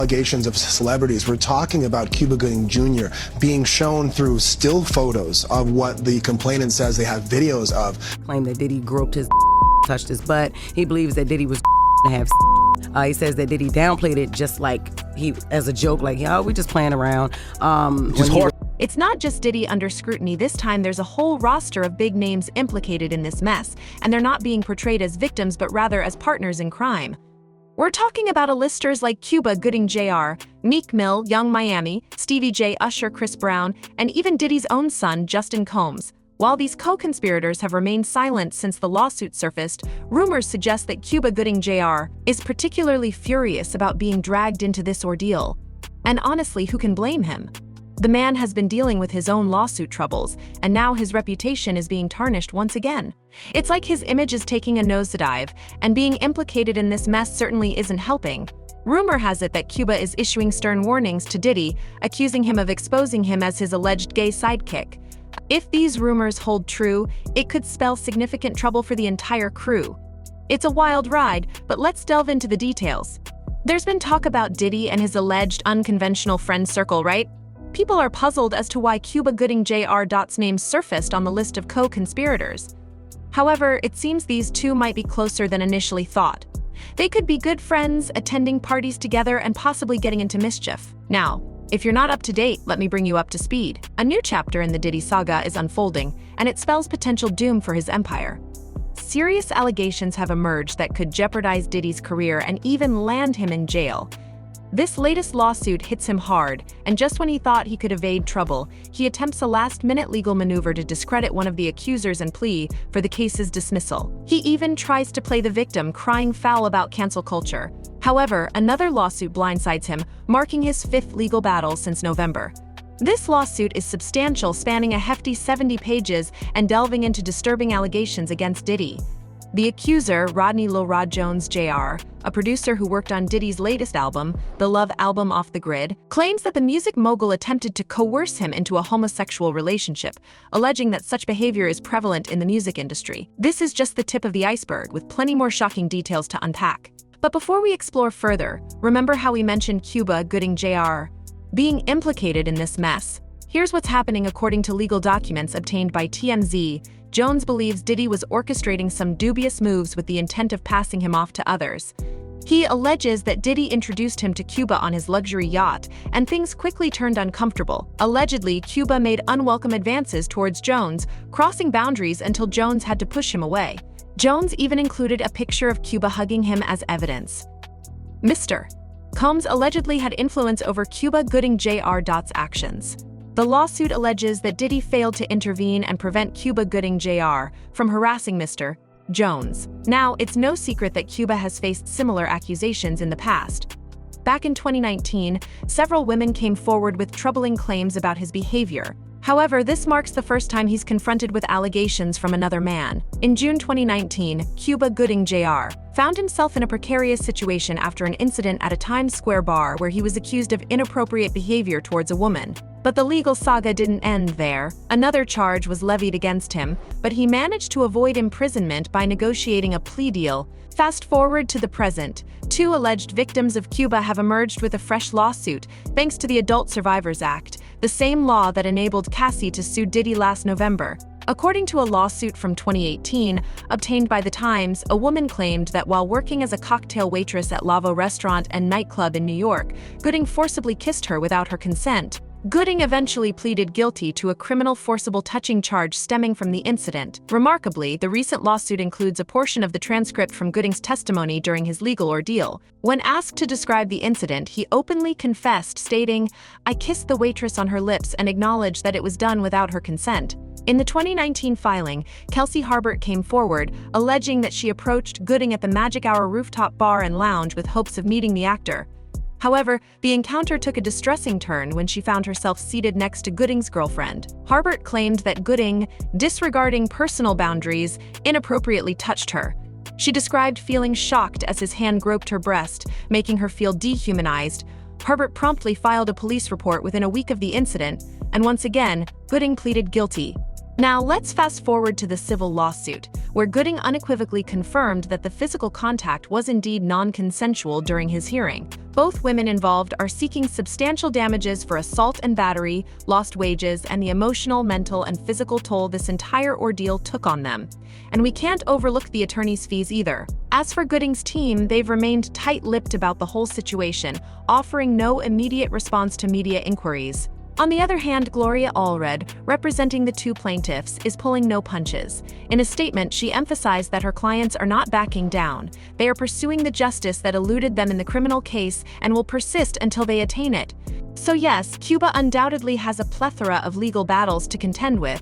Allegations of celebrities. We're talking about Cuba Gooding Jr. being shown through still photos of what the complainant says they have videos of. Claim that Diddy groped his touched his butt. He believes that Diddy was to have he says that Diddy downplayed it just like he as a joke, like, yo, we just playing around. It's not just Diddy under scrutiny. This time there's a whole roster of big names implicated in this mess, and they're not being portrayed as victims but rather as partners in crime. We're talking about A-listers like Cuba Gooding Jr., Meek Mill, Young Miami, Stevie J, Usher, Chris Brown, and even Diddy's own son, Justin Combs. While these co-conspirators have remained silent since the lawsuit surfaced, rumors suggest that Cuba Gooding Jr. is particularly furious about being dragged into this ordeal. And honestly, who can blame him? The man has been dealing with his own lawsuit troubles, and now his reputation is being tarnished once again. It's like his image is taking a nosedive, and being implicated in this mess certainly isn't helping. Rumor has it that Cuba is issuing stern warnings to Diddy, accusing him of exposing him as his alleged gay sidekick. If these rumors hold true, it could spell significant trouble for the entire crew. It's a wild ride, but let's delve into the details. There's been talk about Diddy and his alleged unconventional friend circle, right? People are puzzled as to why Cuba Gooding Jr.'s name surfaced on the list of co-conspirators. However, it seems these two might be closer than initially thought. They could be good friends, attending parties together, and possibly getting into mischief. Now, if you're not up to date, let me bring you up to speed. A new chapter in the Diddy saga is unfolding, and it spells potential doom for his empire. Serious allegations have emerged that could jeopardize Diddy's career and even land him in jail. This latest lawsuit hits him hard, and just when he thought he could evade trouble, he attempts a last-minute legal maneuver to discredit one of the accusers and plea for the case's dismissal. He even tries to play the victim, crying foul about cancel culture. However, another lawsuit blindsides him, marking his fifth legal battle since November. This lawsuit is substantial, spanning a hefty 70 pages and delving into disturbing allegations against Diddy. The accuser, Rodney Lil Rod Jones Jr., a producer who worked on Diddy's latest album, the Love album Off the Grid, claims that the music mogul attempted to coerce him into a homosexual relationship, alleging that such behavior is prevalent in the music industry. This is just the tip of the iceberg, with plenty more shocking details to unpack. But before we explore further, remember how we mentioned Cuba Gooding Jr. being implicated in this mess? Here's what's happening according to legal documents obtained by TMZ. Jones believes Diddy was orchestrating some dubious moves with the intent of passing him off to others. He alleges that Diddy introduced him to Cuba on his luxury yacht, and things quickly turned uncomfortable. Allegedly, Cuba made unwelcome advances towards Jones, crossing boundaries until Jones had to push him away. Jones even included a picture of Cuba hugging him as evidence. Mr. Combs allegedly had influence over Cuba Gooding Jr.'s actions. The lawsuit alleges that Diddy failed to intervene and prevent Cuba Gooding Jr. from harassing Mr. Jones. Now, it's no secret that Cuba has faced similar accusations in the past. Back in 2019, several women came forward with troubling claims about his behavior. However, this marks the first time he's confronted with allegations from another man. In June 2019, Cuba Gooding Jr. found himself in a precarious situation after an incident at a Times Square bar where he was accused of inappropriate behavior towards a woman. But the legal saga didn't end there. Another charge was levied against him, but he managed to avoid imprisonment by negotiating a plea deal. Fast forward to the present, two alleged victims of Cuba have emerged with a fresh lawsuit, thanks to the Adult Survivors Act, the same law that enabled Cassie to sue Diddy last November. According to a lawsuit from 2018, obtained by The Times, a woman claimed that while working as a cocktail waitress at Lavo Restaurant and Nightclub in New York, Gooding forcibly kissed her without her consent. Gooding eventually pleaded guilty to a criminal forcible touching charge stemming from the incident. Remarkably, the recent lawsuit includes a portion of the transcript from Gooding's testimony during his legal ordeal. When asked to describe the incident, he openly confessed, stating, "I kissed the waitress on her lips and acknowledged that it was done without her consent." In the 2019 filing, Kelsey Harbert came forward, alleging that she approached Gooding at the Magic Hour rooftop bar and lounge with hopes of meeting the actor. However, the encounter took a distressing turn when she found herself seated next to Gooding's girlfriend. Harbert claimed that Gooding, disregarding personal boundaries, inappropriately touched her. She described feeling shocked as his hand groped her breast, making her feel dehumanized. Harbert promptly filed a police report within a week of the incident, and once again, Gooding pleaded guilty. Now let's fast forward to the civil lawsuit, where Gooding unequivocally confirmed that the physical contact was indeed non-consensual during his hearing. Both women involved are seeking substantial damages for assault and battery, lost wages, and the emotional, mental, and physical toll this entire ordeal took on them. And we can't overlook the attorney's fees either. As for Gooding's team, they've remained tight-lipped about the whole situation, offering no immediate response to media inquiries. On the other hand, Gloria Allred, representing the two plaintiffs, is pulling no punches. In a statement, she emphasized that her clients are not backing down. They are pursuing the justice that eluded them in the criminal case and will persist until they attain it. So yes, Cuba undoubtedly has a plethora of legal battles to contend with.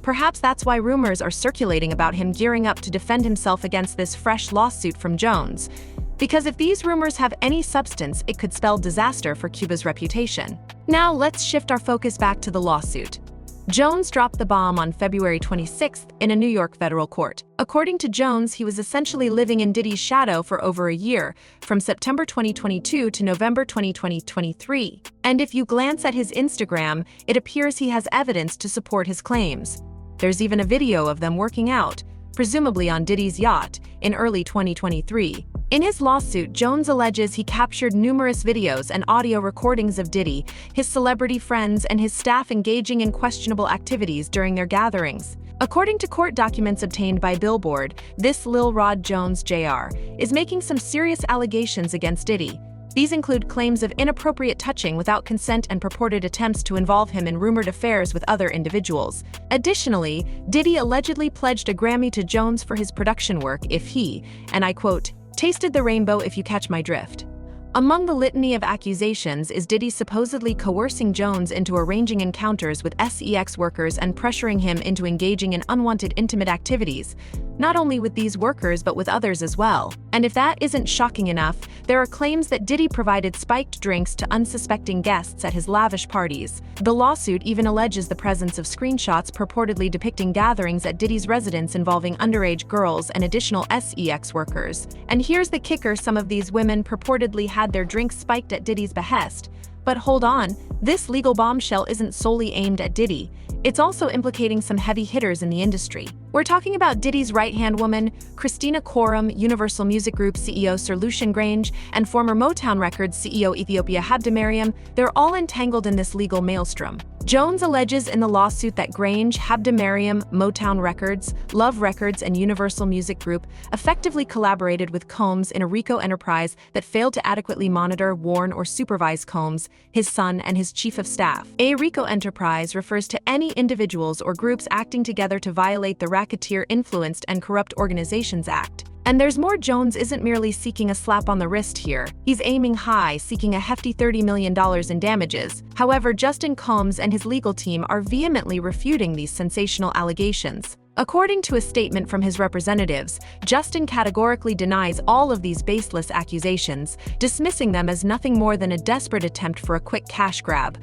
Perhaps that's why rumors are circulating about him gearing up to defend himself against this fresh lawsuit from Jones. Because if these rumors have any substance, it could spell disaster for Cuba's reputation. Now let's shift our focus back to the lawsuit. Jones dropped the bomb on February 26th in a New York federal court. According to Jones, he was essentially living in Diddy's shadow for over a year, from September 2022 to November 2023. And if you glance at his Instagram, it appears he has evidence to support his claims. There's even a video of them working out, presumably on Diddy's yacht, in early 2023. In his lawsuit, Jones alleges he captured numerous videos and audio recordings of Diddy, his celebrity friends, and his staff engaging in questionable activities during their gatherings. According to court documents obtained by Billboard, this Lil Rod Jones Jr. is making some serious allegations against Diddy. These include claims of inappropriate touching without consent and purported attempts to involve him in rumored affairs with other individuals. Additionally, Diddy allegedly pledged a Grammy to Jones for his production work if he, and I quote, tasted the rainbow if you catch my drift. Among the litany of accusations is Diddy supposedly coercing Jones into arranging encounters with SEX workers and pressuring him into engaging in unwanted intimate activities, not only with these workers but with others as well. And if that isn't shocking enough, there are claims that Diddy provided spiked drinks to unsuspecting guests at his lavish parties. The lawsuit even alleges the presence of screenshots purportedly depicting gatherings at Diddy's residence involving underage girls and additional SEX workers. And here's the kicker: some of these women purportedly had their drinks spiked at Diddy's behest. But hold on, this legal bombshell isn't solely aimed at Diddy. It's also implicating some heavy hitters in the industry. We're talking about Diddy's right-hand woman, Christina Korum, Universal Music Group CEO Sir Lucian Grange, and former Motown Records CEO Ethiopia Habdamariam. They're all entangled in this legal maelstrom. Jones alleges in the lawsuit that Grange, Habdamariam, Motown Records, Love Records, and Universal Music Group effectively collaborated with Combs in a RICO enterprise that failed to adequately monitor, warn, or supervise Combs, his son, and his chief of staff. A RICO enterprise refers to any individuals or groups acting together to violate the Racketeer Influenced and Corrupt Organizations Act. And there's more. Jones isn't merely seeking a slap on the wrist here. He's aiming high, seeking a hefty $30 million in damages. However, Justin Combs and his legal team are vehemently refuting these sensational allegations. According to a statement from his representatives, Justin categorically denies all of these baseless accusations, dismissing them as nothing more than a desperate attempt for a quick cash grab.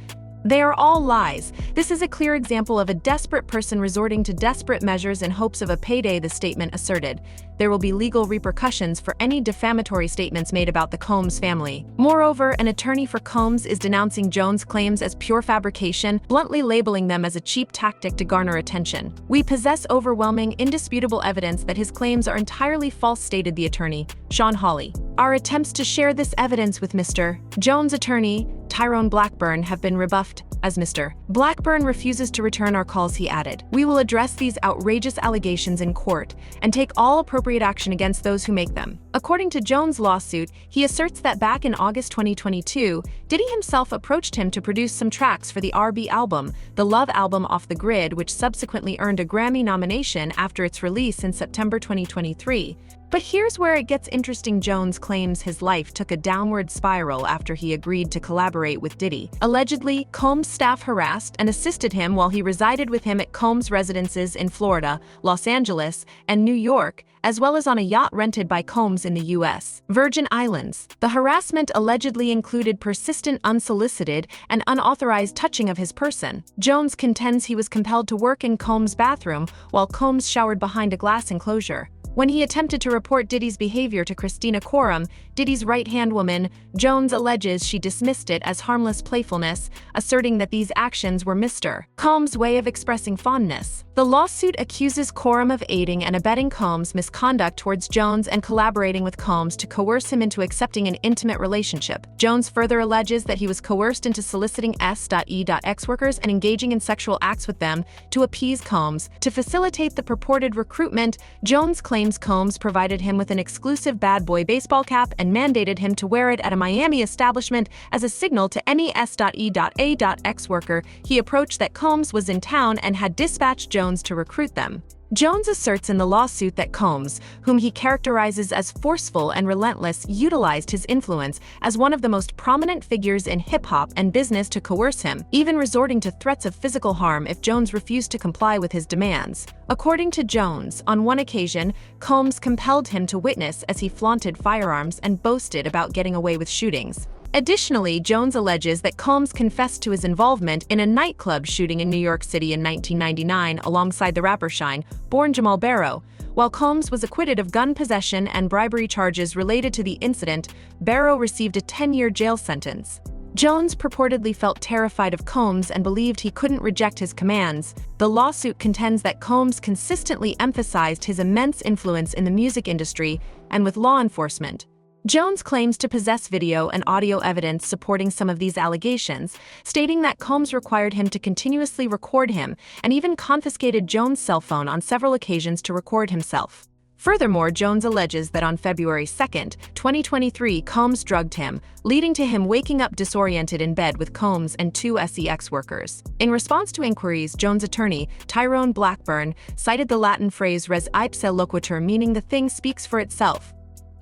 They are all lies. This is a clear example of a desperate person resorting to desperate measures in hopes of a payday, the statement asserted. There will be legal repercussions for any defamatory statements made about the Combs family. Moreover, an attorney for Combs is denouncing Jones' claims as pure fabrication, bluntly labeling them as a cheap tactic to garner attention. "We possess overwhelming, indisputable evidence that his claims are entirely false," stated the attorney, Sean Hawley. "Our attempts to share this evidence with Mr. Jones' attorney, Tyrone Blackburn, have been rebuffed, as Mr. Blackburn refuses to return our calls," he added. "We will address these outrageous allegations in court and take all appropriate action against those who make them." According to Jones' lawsuit, he asserts that back in August 2022, Diddy himself approached him to produce some tracks for the R&B album, the Love album Off the Grid, which subsequently earned a Grammy nomination after its release in September 2023. But here's where it gets interesting. Jones claims his life took a downward spiral after he agreed to collaborate with Diddy. Allegedly, Combs' staff harassed and assisted him while he resided with him at Combs' residences in Florida, Los Angeles, and New York, as well as on a yacht rented by Combs in the U.S. Virgin Islands. The harassment allegedly included persistent, unsolicited, and unauthorized touching of his person. Jones contends he was compelled to work in Combs' bathroom while Combs showered behind a glass enclosure. When he attempted to report Diddy's behavior to Christina Coram, Diddy's right-hand woman, Jones alleges she dismissed it as harmless playfulness, asserting that these actions were Mr. Combs' way of expressing fondness. The lawsuit accuses Coram of aiding and abetting Combs' misconduct towards Jones and collaborating with Combs to coerce him into accepting an intimate relationship. Jones further alleges that he was coerced into soliciting S.E.X workers and engaging in sexual acts with them to appease Combs. To facilitate the purported recruitment, Jones claims Combs provided him with an exclusive bad boy baseball cap and mandated him to wear it at a Miami establishment as a signal to any S.E.A.X worker he approached that Combs was in town and had dispatched Jones to recruit them. Jones asserts in the lawsuit that Combs, whom he characterizes as forceful and relentless, utilized his influence as one of the most prominent figures in hip-hop and business to coerce him, even resorting to threats of physical harm if Jones refused to comply with his demands. According to Jones, on one occasion, Combs compelled him to witness as he flaunted firearms and boasted about getting away with shootings. Additionally, Jones alleges that Combs confessed to his involvement in a nightclub shooting in New York City in 1999 alongside the rapper Shine-born Jamal Barrow. While Combs was acquitted of gun possession and bribery charges related to the incident, Barrow received a 10-year jail sentence. Jones purportedly felt terrified of Combs and believed he couldn't reject his commands. The lawsuit contends that Combs consistently emphasized his immense influence in the music industry and with law enforcement. Jones claims to possess video and audio evidence supporting some of these allegations, stating that Combs required him to continuously record him and even confiscated Jones' cell phone on several occasions to record himself. Furthermore, Jones alleges that on February 2, 2023, Combs drugged him, leading to him waking up disoriented in bed with Combs and two SEX workers. In response to inquiries, Jones' attorney, Tyrone Blackburn, cited the Latin phrase res ipsa loquitur, meaning the thing speaks for itself.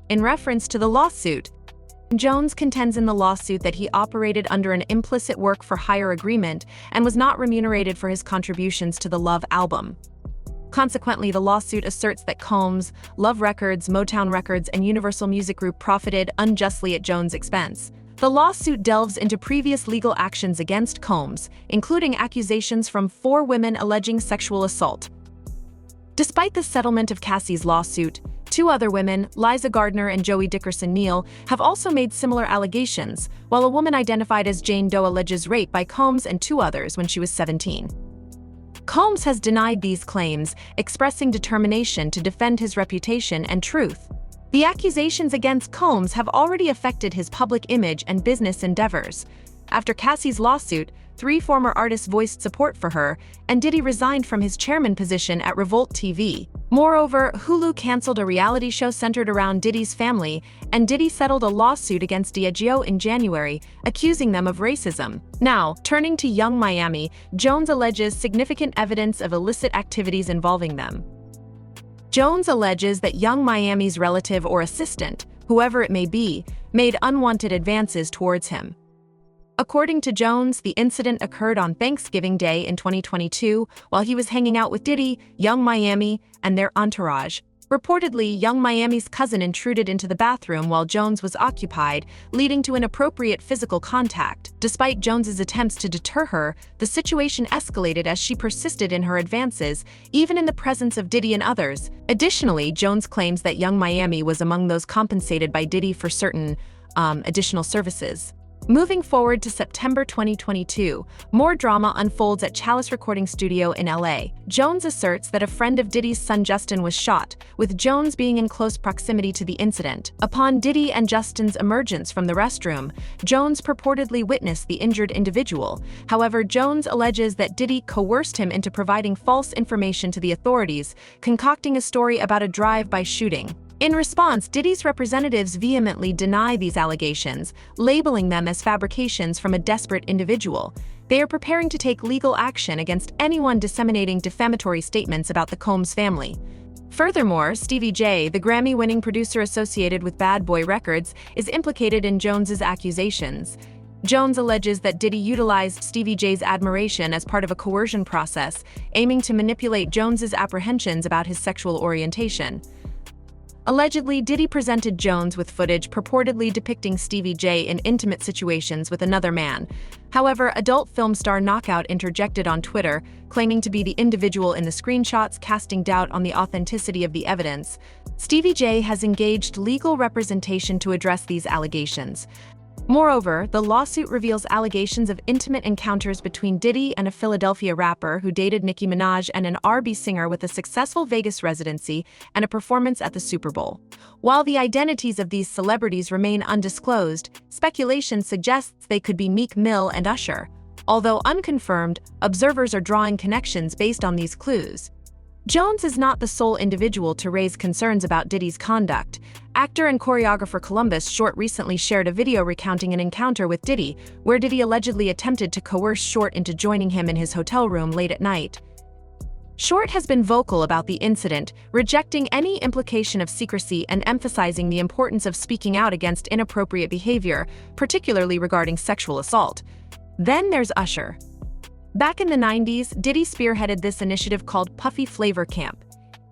In reference to the lawsuit, Jones contends in the lawsuit that he operated under an implicit work-for-hire agreement and was not remunerated for his contributions to the Love album. Consequently, the lawsuit asserts that Combs, Love Records, Motown Records, and Universal Music Group profited unjustly at Jones' expense. The lawsuit delves into previous legal actions against Combs, including accusations from 4 women alleging sexual assault. Despite the settlement of Cassie's lawsuit, 2 other women, Liza Gardner and Joey Dickerson-Neal, have also made similar allegations, while a woman identified as Jane Doe alleges rape by Combs and 2 others when she was 17. Combs has denied these claims, expressing determination to defend his reputation and truth. The accusations against Combs have already affected his public image and business endeavors. After Cassie's lawsuit, 3 former artists voiced support for her, and Diddy resigned from his chairman position at Revolt TV. Moreover, Hulu canceled a reality show centered around Diddy's family, and Diddy settled a lawsuit against Diageo in January, accusing them of racism. Now, turning to Young Miami, Jones alleges significant evidence of illicit activities involving them. Jones alleges that Young Miami's relative or assistant, whoever it may be, made unwanted advances towards him. According to Jones, the incident occurred on Thanksgiving Day in 2022 while he was hanging out with Diddy, Young Miami, and their entourage. Reportedly, Young Miami's cousin intruded into the bathroom while Jones was occupied, leading to inappropriate physical contact. Despite Jones's attempts to deter her, the situation escalated as she persisted in her advances, even in the presence of Diddy and others. Additionally, Jones claims that Young Miami was among those compensated by Diddy for certain additional services. Moving forward to September 2022, more drama unfolds at Chalice Recording Studio in LA. Jones asserts that a friend of Diddy's son Justin was shot, with Jones being in close proximity to the incident. Upon Diddy and Justin's emergence from the restroom, Jones purportedly witnessed the injured individual. However, Jones alleges that Diddy coerced him into providing false information to the authorities, concocting a story about a drive-by shooting. In response, Diddy's representatives vehemently deny these allegations, labeling them as fabrications from a desperate individual. They are preparing to take legal action against anyone disseminating defamatory statements about the Combs family. Furthermore, Stevie J, the Grammy-winning producer associated with Bad Boy Records, is implicated in Jones's accusations. Jones alleges that Diddy utilized Stevie J's admiration as part of a coercion process, aiming to manipulate Jones's apprehensions about his sexual orientation. Allegedly, Diddy presented Jones with footage purportedly depicting Stevie J in intimate situations with another man. However, adult film star Knockout interjected on Twitter, claiming to be the individual in the screenshots, casting doubt on the authenticity of the evidence. Stevie J has engaged legal representation to address these allegations. Moreover, the lawsuit reveals allegations of intimate encounters between Diddy and a Philadelphia rapper who dated Nicki Minaj and an R&B singer with a successful Vegas residency and a performance at the Super Bowl. While the identities of these celebrities remain undisclosed, speculation suggests they could be Meek Mill and Usher. Although unconfirmed, observers are drawing connections based on these clues. Jones is not the sole individual to raise concerns about Diddy's conduct. Actor and choreographer Columbus Short recently shared a video recounting an encounter with Diddy, where Diddy allegedly attempted to coerce Short into joining him in his hotel room late at night. Short has been vocal about the incident, rejecting any implication of secrecy and emphasizing the importance of speaking out against inappropriate behavior, particularly regarding sexual assault. Then there's Usher. Back in the 90s, Diddy spearheaded this initiative called Puffy Flavor Camp.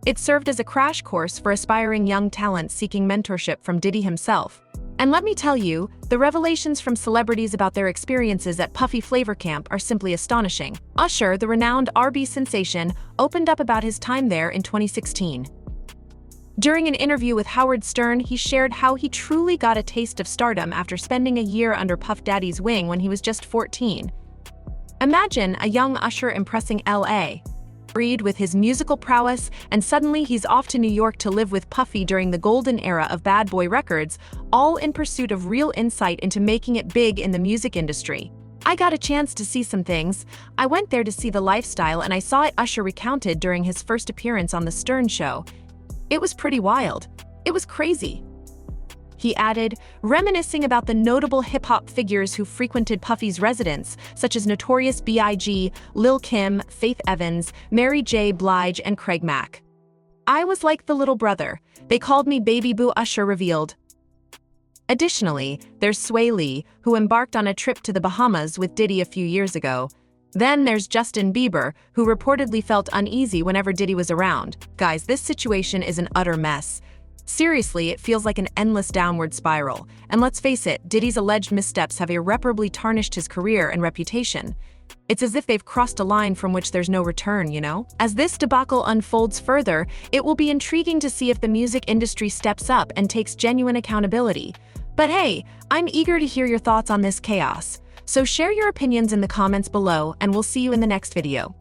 It served as a crash course for aspiring young talents seeking mentorship from Diddy himself. And let me tell you, the revelations from celebrities about their experiences at Puffy Flavor Camp are simply astonishing. Usher, the renowned R&B sensation, opened up about his time there in 2016. During an interview with Howard Stern, he shared how he truly got a taste of stardom after spending a year under Puff Daddy's wing when he was just 14. Imagine a young Usher impressing L.A. Breed with his musical prowess, and suddenly he's off to New York to live with Puffy during the golden era of Bad Boy Records, all in pursuit of real insight into making it big in the music industry. I got a chance to see some things. I went there to see the lifestyle, and I saw it Usher recounted during his first appearance on The Stern Show. It was pretty wild. It was crazy. He added, reminiscing about the notable hip-hop figures who frequented Puffy's residence, such as Notorious B.I.G., Lil' Kim, Faith Evans, Mary J. Blige, and Craig Mack. I was like the little brother. They called me Baby Boo, Usher revealed. Additionally, there's Sway Lee, who embarked on a trip to the Bahamas with Diddy a few years ago. Then there's Justin Bieber, who reportedly felt uneasy whenever Diddy was around. Guys, this situation is an utter mess. Seriously, it feels like an endless downward spiral. And let's face it, Diddy's alleged missteps have irreparably tarnished his career and reputation. It's as if they've crossed a line from which there's no return, you know? As this debacle unfolds further, it will be intriguing to see if the music industry steps up and takes genuine accountability. But hey, I'm eager to hear your thoughts on this chaos. So share your opinions in the comments below, and we'll see you in the next video.